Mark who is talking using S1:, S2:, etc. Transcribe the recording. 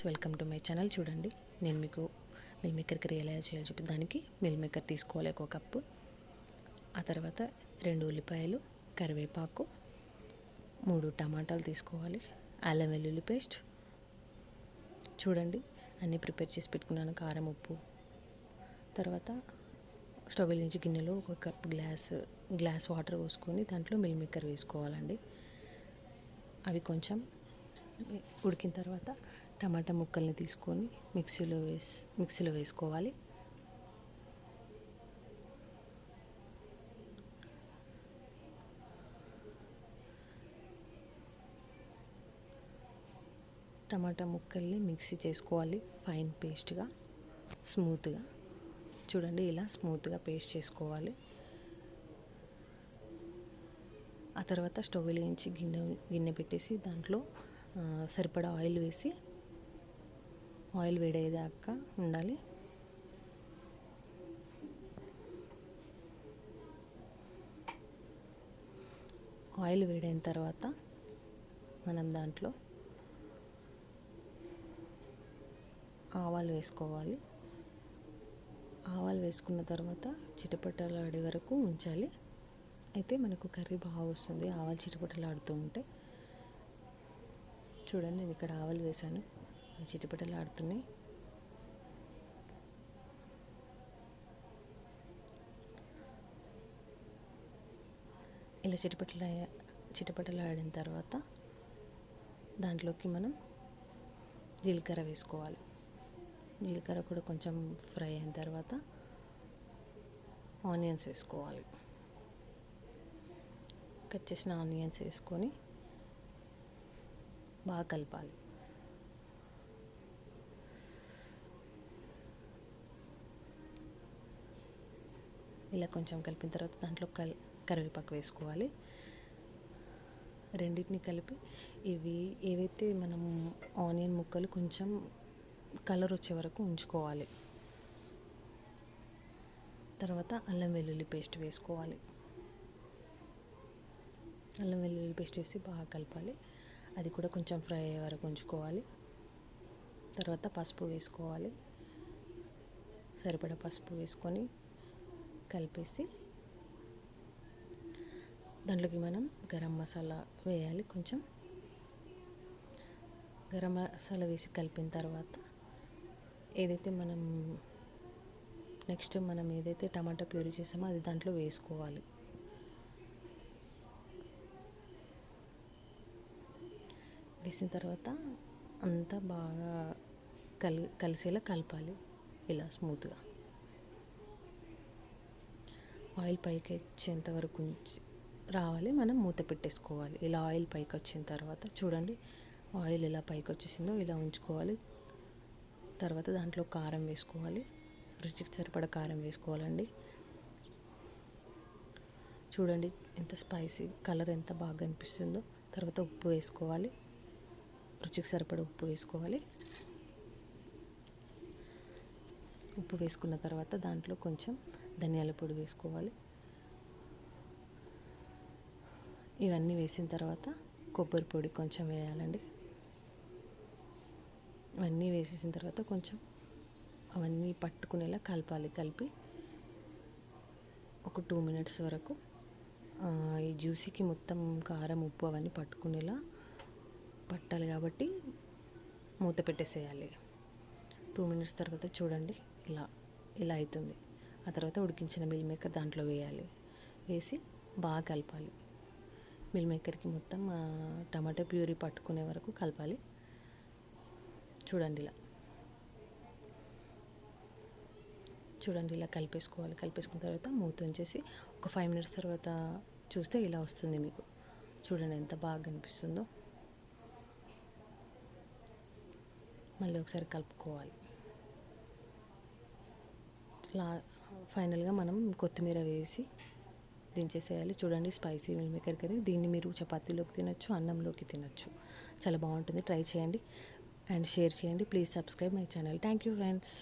S1: Welcome to my channel. చూడండి, నేను మీకు మిల్ మేకర్ కర్రీ ఎలా చేయాలో చెప్పి దానికి మిల్ మేకర్ తీసుకోవాలి 1 కప్పు. ఆ తర్వాత 2 ఉల్లిపాయలు, కరివేపాకు, 3 టమాటాలు తీసుకోవాలి, అల్లం వెల్లుల్లి పేస్ట్. చూడండి, అన్నీ ప్రిపేర్ చేసి పెట్టుకున్నాను. కారం, ఉప్పు. తర్వాత స్టవ్ వెలిగించి గిన్నెలో 1 కప్పు గ్లాస్ వాటర్ పోసుకొని దాంట్లో మిల్ మేకర్ వేసుకోవాలండి. అవి కొంచెం ఉడికిన తర్వాత టమాటా ముక్కల్ని తీసుకొని మిక్సీలో వేసుకోవాలి. టమాటా ముక్కల్ని మిక్సీ చేసుకోవాలి ఫైన్ పేస్ట్గా, స్మూత్గా. చూడండి, ఇలా స్మూత్గా పేస్ట్ చేసుకోవాలి. ఆ తర్వాత స్టవ్ వెలిగించి గిన్నె పెట్టేసి దాంట్లో సరిపడా ఆయిల్ వేసి, ఆయిల్ వేడేదాకా ఉండాలి. ఆయిల్ వేడైన తర్వాత మనం దాంట్లో ఆవాలు వేసుకోవాలి. ఆవాలు వేసుకున్న తర్వాత చిటపటలాడే వరకు ఉంచాలి. అయితే మనకు కర్రీ బాగా వస్తుంది ఆవాలు చిటపటలాడుతూ ఉంటే. చూడండి, నేను ఇక్కడ ఆవాలు వేసాను, చిటపటలాడుతున్నాయి. ఇలా చిటపటలాడిన తర్వాత దాంట్లోకి మనం జీలకర్ర వేసుకోవాలి. జీలకర్ర కూడా కొంచెం ఫ్రై అయిన తర్వాత ఆనియన్స్ వేసుకోవాలి. కట్ చేసిన ఆనియన్స్ వేసుకొని బాగా కలపాలి. ఇలా కొంచెం కలిపిన తర్వాత దాంట్లో కరివేపాకు వేసుకోవాలి. రెండింటిని కలిపి ఇవి ఏవైతే మనం ఆనియన్ ముక్కలు కొంచెం కలర్ వచ్చే వరకు ఉంచుకోవాలి. తర్వాత అల్లం వెల్లుల్లి పేస్ట్ వేసుకోవాలి. అల్లం వెల్లుల్లి పేస్ట్ వేసి బాగా కలపాలి. అది కూడా కొంచెం ఫ్రై అయ్యే వరకు ఉంచుకోవాలి. తర్వాత పసుపు వేసుకోవాలి. సరిపడా పసుపు వేసుకొని కలిపేసి దాంట్లోకి మనం గరం మసాలా వేయాలి. కొంచెం గరం మసాలా వేసి కలిపిన తర్వాత నెక్స్ట్ మనం ఏదైతే టమాటా ప్యూరీ చేసామో అది దాంట్లో వేసుకోవాలి. వేసిన తర్వాత అంతా బాగా కలిసేలా కలపాలి. ఇలా స్మూత్గా ఆయిల్ పైకి వచ్చేంత వరకు రావాలి. మనం మూత పెట్టేసుకోవాలి. ఇలా ఆయిల్ పైకి వచ్చిన తర్వాత చూడండి, ఆయిల్ ఎలా పైకి వచ్చేసిందో ఇలా ఉంచుకోవాలి. తర్వాత దాంట్లో కారం వేసుకోవాలి. రుచికి సరిపడా కారం వేసుకోవాలండి. చూడండి ఎంత స్పైసీ కలర్ ఎంత బాగా అనిపిస్తుందో. తర్వాత ఉప్పు వేసుకోవాలి. రుచికి సరిపడా ఉప్పు వేసుకోవాలి. ఉప్పు వేసుకున్న తర్వాత దాంట్లో కొంచెం ధనియాల పొడి వేసుకోవాలి. ఇవన్నీ వేసిన తర్వాత కొబ్బరి పొడి కొంచెం వేయాలండి. ఇవన్నీ వేసేసిన తర్వాత కొంచెం అవన్నీ పట్టుకునేలా కలపాలి. కలిపి ఒక 2 మినిట్స్ వరకు ఈ జ్యూసీకి మొత్తం కారం, ఉప్పు అవన్నీ పట్టాలి కాబట్టి మూత పెట్టేసేయాలి. 2 మినిట్స్ తర్వాత చూడండి, ఇలా అవుతుంది. ఆ తర్వాత ఉడికించిన మిల్ మేకర్ దాంట్లో వేయాలి. వేసి బాగా కలపాలి. మిల్ మేకర్కి మొత్తం టమాటా ప్యూరీ పట్టుకునే వరకు కలపాలి. చూడండి, ఇలా కలిపేసుకోవాలి. కలిపేసుకున్న తర్వాత మూత ఉంచేసి ఒక 5 మినిట్స్ తర్వాత చూస్తే ఇలా వస్తుంది మీకు. చూడండి ఎంత బాగా అనిపిస్తుందో. మళ్ళీ ఒకసారి కలుపుకోవాలి. ఫైనల్గా మనం కొత్తిమీర వేసి దించేసేయాలి. చూడండి, స్పైసీ మిల్ మేకర్ కర్రీ. దీన్ని మీరు చపాతీలోకి తినొచ్చు, అన్నంలోకి తినొచ్చు. చాలా బాగుంటుంది. ట్రై చేయండి అండ్ షేర్ చేయండి. Please subscribe my channel. Thank you friends.